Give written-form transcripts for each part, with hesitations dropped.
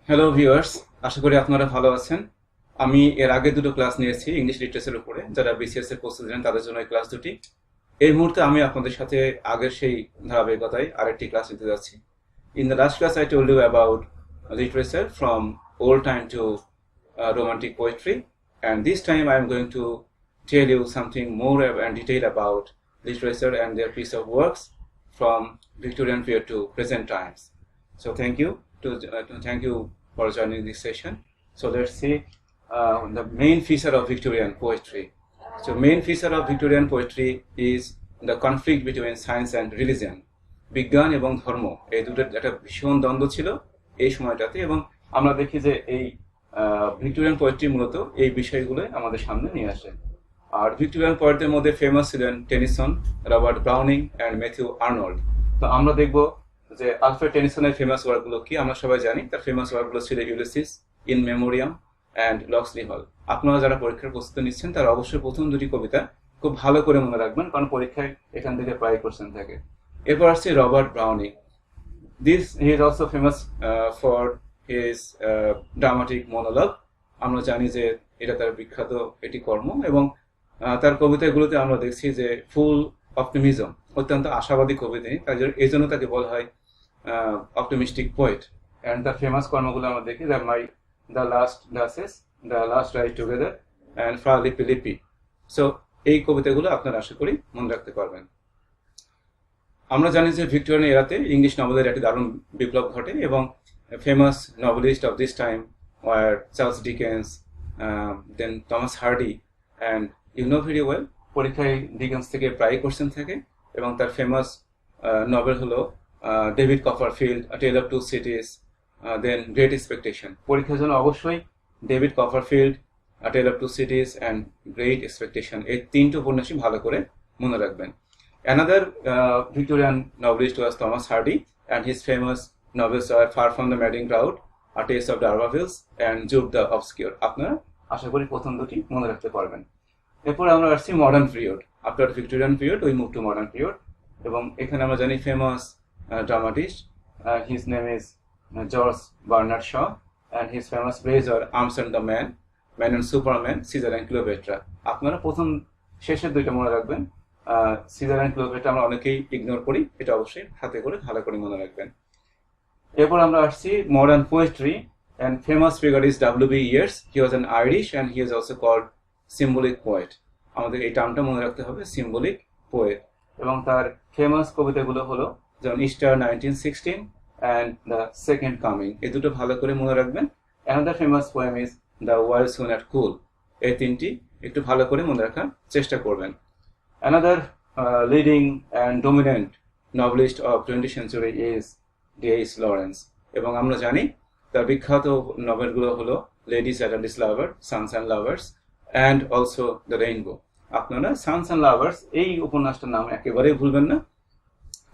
Hello viewers, আশা করি আপনারা ভালো আছেন। আমি এর আগে দুটো ক্লাস নিয়েছি ইংলিশ লিটারেচারের উপরে। যারা বিসিএস এর প্রস্তুতি নেন তাদের জন্য এই ক্লাস দুটি। এই মুহূর্তে আমি আপনাদের সাথে আগের সেই ধারাবাহিকতায় আরেকটি ক্লাস নিতে যাচ্ছি। In the last class I told you about literature from old time to romantic poetry, and this time I am going to tell you something more and detail about literature and their piece of works from Victorian period to present times. So thank you for joining this session. So let's see the main feature of Victorian poetry. So main feature of Victorian poetry is the conflict between science and religion. বিজ্ঞান এবং ধর্ম এই দুটোর একটা ভীষণ দ্বন্দ্ব ছিল এই সময়টাতে, এবং আমরা দেখি যে এই ভিক্টোরিয়ান পোয়েট্রি মূলত এই বিষয়গুলো আমাদের সামনে নিয়ে আসে। আর ভিক্টোরিয়ান পোয়েটদের মধ্যে ফেমাস ছিলেন Tennyson, Robert Browning and Matthew Arnold. তো আমরা দেখব যে আলফ্রেড টেনিসনের ফেমাস ওয়ার্কগুলো কি। আমরা সবাই জানি তার ফেমাস ওয়ার্কগুলো ছিল ইউলিসিস, ইন মেমোরিয়াম অ্যান্ড লক্সলি হল। আপনারা যারা পরীক্ষার প্রস্তুতি নিচ্ছেন তারা অবশ্যই প্রথম দুটি কবিতা খুব ভালো করে মনে রাখবেন, কারণ পরীক্ষায় এখান থেকে প্রায় কোশ্চেন থাকে। এরপর আসছে Robert Browning. He is also famous for his dramatic monologue. আমরা জানি যে এটা তার বিখ্যাত একটি কর্ম, এবং তার কবিতাগুলোতে আমরা দেখছি যে ফুল অপটিমিজম, অত্যন্ত আশাবাদী কবি তিনি। এই জন্য তাকে বলা হয় অপটিমিস্টিক পোয়েট। অ্যান্ড তার ফেমাস কর্মগুলো আমরা দেখি the last duchess, the last ride together and Fra Lippi Lippi. So এই কবিতাগুলো আপনারা আশা করি মনে রাখতে পারবেন। আমরা জানি যে ভিক্টোরিয়ান এরাতে ইংলিশ নভেলের একটি দারুণ বিপ্লব ঘটে, এবং famous novelist of this time were Charles Dickens, then Thomas Hardy, and you know very well পরীক্ষায় ডিকেন্স থেকে প্রায় কোশ্চেন থাকে, এবং তার ফেমাস নভেল হলো David Copperfield, a tale of two cities, then great expectation. পরীক্ষার জন্য অবশ্যই David Copperfield, a tale of two cities and great expectation এই তিনটি উপন্যাসই ভালো করে মনে রাখবেন। Another Victorian novelist was Thomas Hardy, and his famous novels are Far from the Madding Crowd, A Taste of D'Urbervilles, and Jude the Obscure. আপনারা আশা করি প্রথম দুটি মনে রাখতে পারবেন। এরপর আমরা আসছি modern period. After Victorian period we move to modern period, এবং এখানে আমরা জানি famous dramatist, his name is George Bernard Shaw, and his famous plays are arms and the man, man and superman, Caesar and Cleopatra. আপনারা প্রথম শেষের দুইটা মনে রাখবেন। সিজার অ্যান্ড ক্লিওপেট্রা আমরা অনেকেই ইগনোর করি, এটা অবশ্যই হাতে করে ভালো করে মনে রাখবেন। এরপর আমরা আসছি modern poetry, and famous figure is W B. Yeats. He was an Irish and he is also called symbolic poet. আমাদের এই টার্মটা মনে রাখতে হবে, সিম্বলিক পোয়েট। এবং তার ফেমাস কবিতাগুলো হলো যেমন Easter 1916 and the second coming, এই দুটো ভালো করে মনে রাখবেন। Another famous poem is the wild swans at Coole. এই তিনটি একটু ভালো করে মনে রাখার চেষ্টা করবেন। Another leading and dominant novelist of 20th century is D.H. Lawrence, এবং আমরা জানি তার বিখ্যাত নভেলগুলো হলো lady Chatterley's lover, sons and lovers, and also the rainbow. আপনারা সানস অ্যান্ড লাভার্স এই উপন্যাসটার নাম একেবারেই ভুলবেন না,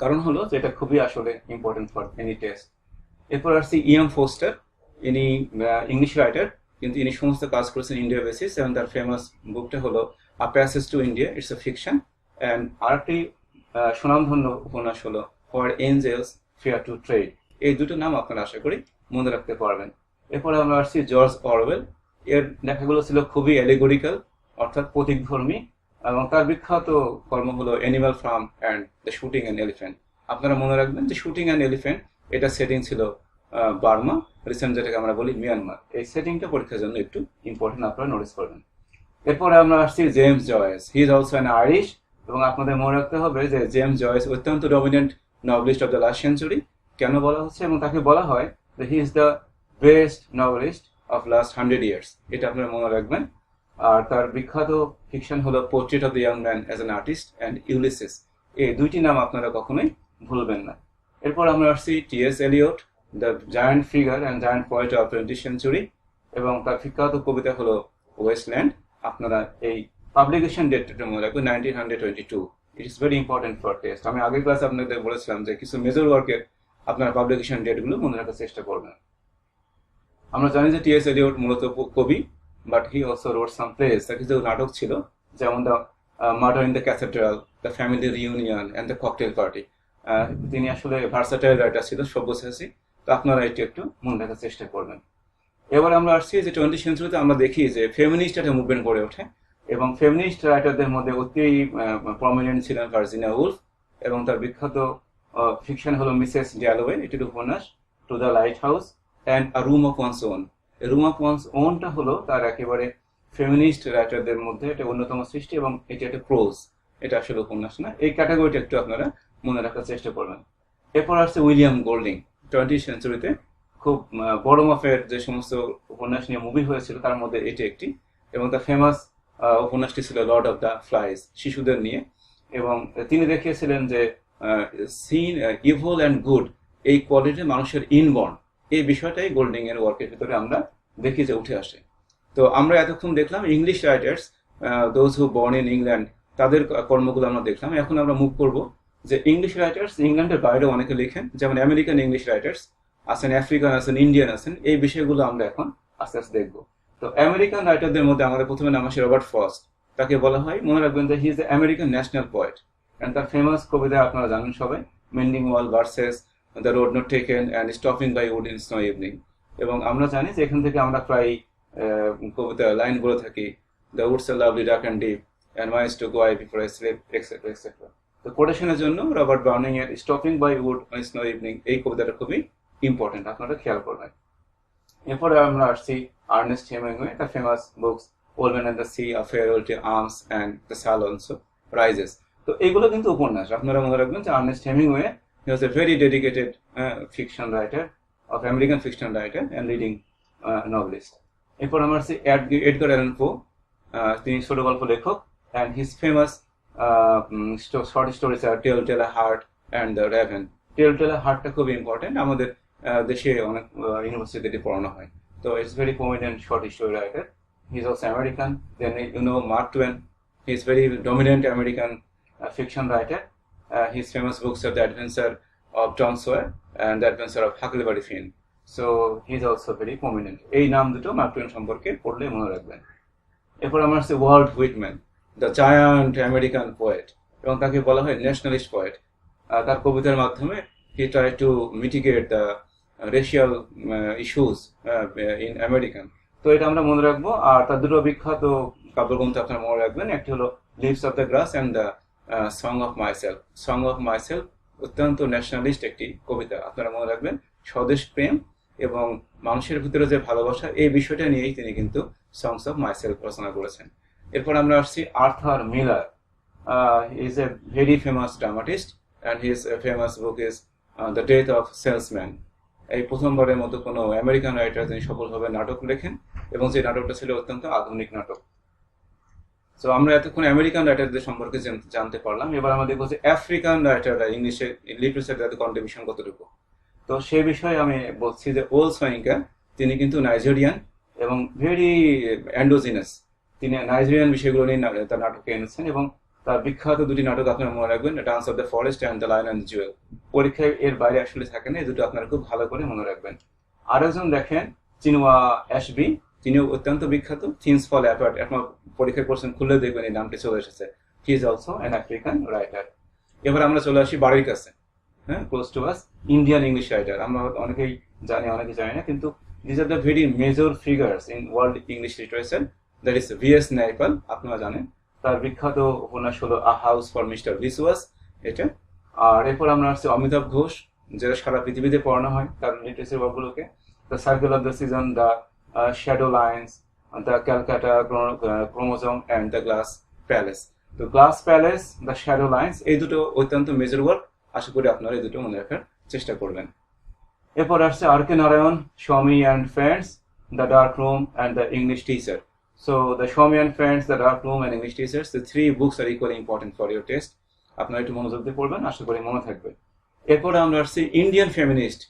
কারণ হলো যে এটা খুবই আসলে ইম্পর্টেন্ট ফর এনি টেস্ট। এরপর আসছি ইএম ফোস্টার। ইনি ইংলিশ রাইটার, কিন্তু ইনি সমস্ত কাজ করেছেন ইন্ডিয়া বেসিস, এবং তার ফেমাস বুকটা হলো A Passage to India, it's a fiction, and আরেকটি সুনামধন্য উপন্যাস হলো Where Angels Fear to Tread। এই দুটো নাম আপনারা আশা করি মনে রাখতে পারবেন। এরপরে আমরা আসছি জর্জ অরওয়েল। এর লেখাগুলো ছিল খুবই অ্যালিগোরিক্যাল, অর্থাৎ প্রতীকধর্মী, এবং তার বিখ্যাত কর্ম হলো animal farm and the shooting and elephant. আপনারা মনে রাখবেন যে শুটিং অ্যান্ড এলিফ্যান্ট এটা সেটিং ছিল বার্মা, রিসেন্ট যেটাকে আমরা বলি মিয়ানমার। এই সেটিংটা পরীক্ষার জন্য একটু ইম্পর্টেন্ট, আপনারা নোটিস করবেন। এরপরে আমরা আসছি James Joyce. He is also an Irish, এবং আপনাদের মনে রাখতে হবে যে জেমস জয়েস অত্যন্ত dominant novelist of the last century. কেন বলা হচ্ছে, এবং তাকে বলা হয় যে he is the best novelist of last 100 years, এটা আপনারা মনে রাখবেন। আর তার বিখ্যাত ফিকশন হলো portrait of the young man as an artist and Ulysses. এই দুইটি নাম আপনারা কখনোই ভুলবেন না। এরপর আমরা আসছি TS. Eliot, the giant figure and giant poet of 20th century, এবং তার বিখ্যাত কবিতা হলো ওয়েস্টল্যান্ড। আপনারা এই পাবলিকেশন ডেটটা মনে রাখবেন 1922। It is very important for test. আমি আগের ক্লাসে আপনাদের বলেছিলাম যে কিছু মেজর ওয়ার্কের আপনারা পাবলিকেশন ডেটগুলো মনে রাখার চেষ্টা করবেন। আমরা জানি যে টি.এস. এলিয়ট মূলত কবি, but he also wrote some plays. তার কিছু নাটক ছিল, যেমন the murder in the cathedral, the family reunion and the cocktail party. তিনি আসলে ভার্সাটাইল রাইটার ছিল, সব্যসাচী, তো আপনারা এটি একটু মনে রাখার চেষ্টা করবেন। এবার আমরা আসছি যে 20th সেঞ্চুরিতে আমরা দেখি যে ফেমিনিস্ট একটা মুভমেন্ট গড়ে ওঠে, এবং ফেমিনিস্ট রাইটারদের মধ্যে অতি প্রমিনেন্ট ছিলেন ভার্জিনিয়া উলফ, এবং তার বিখ্যাত ফিকশন হলো মিসেস ড্যালোয়ে, এটির উপন্যাস to the lighthouse and a room of one's own. Room of one's ওনটা হলো তার একেবারে ফেমিনিস্ট রাইটারদের মধ্যে একটা অন্যতম সৃষ্টি, এবং এটি একটা প্রোজ, এটা আসলে উপন্যাস না। এই ক্যাটাগরিটা একটু আপনারা মনে রাখার চেষ্টা করবেন। এরপর আসছে উইলিয়াম গোল্ডিং। 20th সেঞ্চুরিতে খুব বড় মাপের যে সমস্ত উপন্যাস নিয়ে মুভি হয়েছিল তার মধ্যে এটি একটি, এবং তার ফেমাস উপন্যাসটি ছিল লর্ড অফ দ্য ফ্লাইজ, শিশুদের নিয়ে। এবং তিনি দেখিয়েছিলেন যে সিন, ইভল অ্যান্ড গুড, এই কোয়ালিটি মানুষের ইনবর্ন, এই বিষয়টাই গোল্ডিং এর ওয়ার্কের ভিতরে আমরা দেখি যে উঠে আসে। তো আমরা এতক্ষণ দেখলাম English writers, those who born in England, তাদের কর্মগুলো আমরা দেখলাম। এখন আমরা মুভ করব যে ইংলিশ রাইটার্স ইংল্যান্ডের বাইরেও অনেকে লিখেন, যেমন আমেরিকান ইংলিশ রাইটার্স আছেন, আফ্রিকান আছেন, ইন্ডিয়ান আছেন, এই বিষয়গুলো আমরা এখন আস্তে আস্তে দেখবো। তো আমেরিকান রাইটারদের মধ্যে আমাদের প্রথমে নাম আসে রবার্ট ফ্রস্ট। তাকে বলা হয়, মনে রাখবেন যে he is the American national poet, and তার ফেমাস কবিতা আপনারা জানেন সবাই, mending wall verses, the road not taken and stopping by wood in snow evening. এবং আমরা জানি যে এখান থেকে আমরা প্রায় কবিতা লাইন বলে থাকি, the woods are lovely dark and deep and my is to go I before I sleep etcetera etcetera. তো কোটেশনের জন্য রবার্ট ব্রাউনিং এর stopping by wood on snow evening এই কবিতাটা খুবই ইম্পর্টেন্ট, আপনারা খেয়াল করবেন। এরপরে আমরা আসছি আর্নেস্ট হেমিংওয়ে, তার famous books old man and the sea, a farewell to arms and the sun also rises. তো এগুলো কিন্তু উপন্যাস। আপনারা মনে রাখবেন যে Ernest Hemingway, he was a very dedicated fiction writer of American fiction writer and leading novelist. এরপর আমরা আসছি এডগার অ্যালান পো, তিনি ছোট গল্প লেখক, and his famous short stories are tell tell a heart and the raven. Tell tell a হার্টটা খুব ইম্পর্টেন্ট, আমাদের দেশে অনেক ইউনিভার্সিটিতে পড়ানো হয়। তো it's very prominent short story writer. He is also American. Then you know Mark Twain, he is very dominant American fiction writer. His famous books are The Adventure of Tom Sawyer and The Adventure of Huckleberry Finn. So he is also very prominent. এই নাম দুটো mark Twain সম্পর্কে পড়লে মনে রাখবেন। এরপর আমরা আসছে Walt Whitman, the giant American poet, এবং তাকে বলা হয় ন্যাশনালিস্ট পোয়েট। তার কবিতার মাধ্যমে he tried to mitigate the racial issues in American. তো এটা আমরা মনে রাখবো। আর তার দুটো বিখ্যাত কাব্যগ্রন্থ আপনারা মনে রাখবেন, একটি হলো leaves of the grass and the song of myself. Song of myself অত্যন্ত ন্যাশনালিস্ট একটি কবিতা, আপনারা মনে রাখবেন। স্বদেশ প্রেম এবং মানুষের ভিতরে যে ভালোবাসা, এই বিষয়টা নিয়েই তিনি কিন্তু সংস অফ মাইসেলফ রচনা করেছেন। এরপর আমরা আসছি Arthur Miller, is a very famous dramatist and his famous book is the death of salesman. এই প্রথমবারের মতো কোনো আমেরিকান রাইটার তিনি সফলভাবে নাটক লেখেন, এবং যে নাটকটা ছিল অত্যন্ত আধুনিক নাটক। তো আমরা এতক্ষণ আমেরিকান রাইটারদের সম্পর্কে জানতে পারলাম। এবার আমরা দেখবো যে আফ্রিকান রাইটাররা ইংলিশে লিটারেচার তাদের কন্ট্রিবিউশন কতটুকু। তো সে বিষয়ে আমি বলছি যে ওল সোয়িঙ্কা, তিনি কিন্তু নাইজেরিয়ান এবং ভেরি অ্যান্ডোজিনাস। তিনি নাইজেরিয়ান বিষয়গুলো নিয়ে তার নাটকে এনেছেন, এবং তার বিখ্যাত দুটি নাটক আপনারা মনে রাখবেন, dance of the forest and the lion and the Jewel. পরীক্ষায় এর বাইরে আসলে থাকে না, এই দুটো আপনারা খুব ভালো করে মনে রাখবেন। আরেকজন দেখেন চিনুয়া অ্যাশবি, তিনিও অত্যন্ত বিখ্যাত, থিংস ফল অ্যাপার্ট। এখন পরীক্ষায় কোশ্চেন খুলে দেখবেন এই নামটি চলে এসেছে। He is also an African writer. এবার আমরা চলে আসি বাড়ির কাছে, হ্যাঁ, close to us, Indian English writer. আমরা অনেকেই জানি, অনেকে জানি না, কিন্তু this are the very major figures in world English literature. That is V S Naipaul, আপনারা জানেন। তার বিখ্যাত উপন্যাস হলো a house for Mr Biswas, এটা। আর এরপর আমরা আসছি অমিতাভ ঘোষ, যেটা সারা পৃথিবীতে পড়ানো হয় তার লিটারেচার ওয়ার্কগুলোকে। The circle of the season, the shadow lines, the Calcutta chromosome and the glass palace. তো glass palace, the shadow lines, এই দুটো অত্যন্ত মেজর ওয়ার্ক। আশা করি আপনারা এই দুটো মনে রাখার চেষ্টা করবেন। এরপর আসছে আর কে নারায়ণ, স্বামী and friends, the dark room and the English teacher. So the Swami and Friends, The Dark Room and English Teachers, the three books are equally important for your test. আপনারা একটু মনোযোগ দিয়ে পড়বেন, আশা করি মনে থাকবে। এরপরে আমরা আসছি ইন্ডিয়ান ফেমিনিস্ট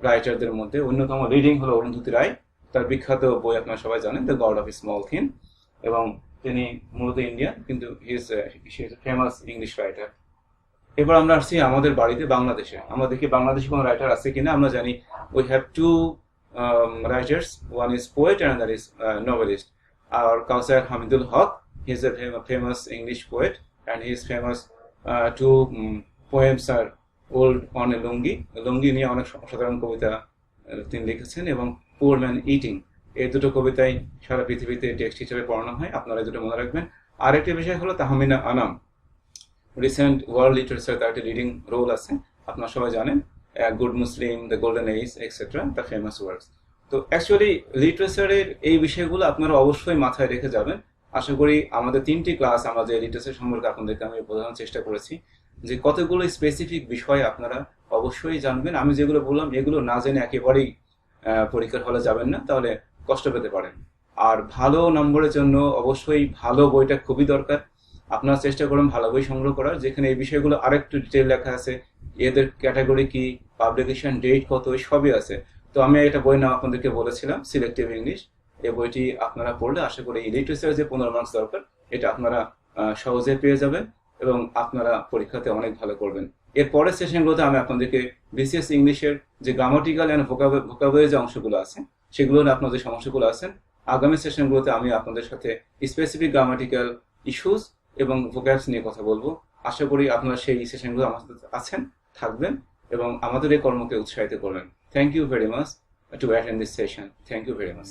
রাইটারদের মধ্যে অন্যতম লিডিং হলো অরুন্ধতী রায়। তার বিখ্যাত বই আপনারা সবাই জানেন, the god of small thing, এবং তিনি মূলত ইন্ডিয়ান, কিন্তু he is famous English writer. এবার আমরা আসছি আমাদের বাড়িতে বাংলাদেশে। আমরা দেখি বাংলাদেশে কোনো রাইটার আছে কিনা। আমরা জানি we have two writers, one is poet and that is novelist. Our Kausar Hamidul Haq, he is a famous English poet, and his famous two poems are Old on a Lungi. Lungi নিয়ে অনেক সাধারণ কবিতা তিনি লিখেছেন, এবং poor man eating, এই দুটো কবিতাই সারা পৃথিবীতে টেক্সট হিসেবে পড়ানো হয়। আপনারা এই দুটো মনে রাখবেন। আরেকটি বিষয় হলো Tahmima Anam, recent world literature, তার একটি লিডিং রোল আছে, আপনারা সবাই জানেন, good Muslim, the golden age, etcetera, the famous words. তো অ্যাকচুয়ালি লিটারেচারের এই বিষয়গুলো আপনারা অবশ্যই মাথায় রেখে যাবেন। আশা করি আমাদের 3টি ক্লাস আমরা যে লিটারেচার সম্পর্কে আপনাদেরকে আমি বোঝানোর চেষ্টা করেছি, যে কতগুলো স্পেসিফিক বিষয় আপনারা অবশ্যই জানবেন। আমি যেগুলো বললাম এগুলো না জেনে একেবারেই পরীক্ষার হলে যাবেন না, তাহলে কষ্ট পেতে পারেন। আর ভালো নম্বরের জন্য অবশ্যই ভালো বইটা খুবই দরকার। আপনারা চেষ্টা করুন ভালো বই সংগ্রহ করার, যেখানে এই বিষয়গুলো আরেকটু ডিটেল লেখা আছে, এদের ক্যাটাগরি কি, পাবলিকেশন ডেট কত, এই সবই আছে। তো আমি একটা বই নাম আপনাদেরকে বলেছিলাম, সিলেক্টিভ ইংলিশ। এই বইটি আপনারা পড়লে আশা করি এই লিটারেচার যে 15 মার্কস দরকার, এটা আপনারা সহজে পেয়ে যাবেন এবং আপনারা পরীক্ষাতে অনেক ভালো করবেন। এর পরের সেশনগুলোতে আমি আপনাদেরকে বিসিএস ইংলিশের যে গ্রামাটিক্যাল অ্যান্ড ভোকাবুলারি যে অংশগুলো আছে, সেগুলো নিয়ে আপনাদের সমস্যাগুলো আছেন, আগামী সেশনগুলোতে আমি আপনাদের সাথে স্পেসিফিক গ্রামাটিক্যাল ইস্যুস এবং ভোক্যাবস নিয়ে কথা বলবো। আশা করি আপনারা সেই সেশনগুলো আমার সাথে আছেন, থাকবেন এবং আমাদের এই কর্মকে উৎসাহিত করবেন। Thank you very much to attend this session. Thank you very much.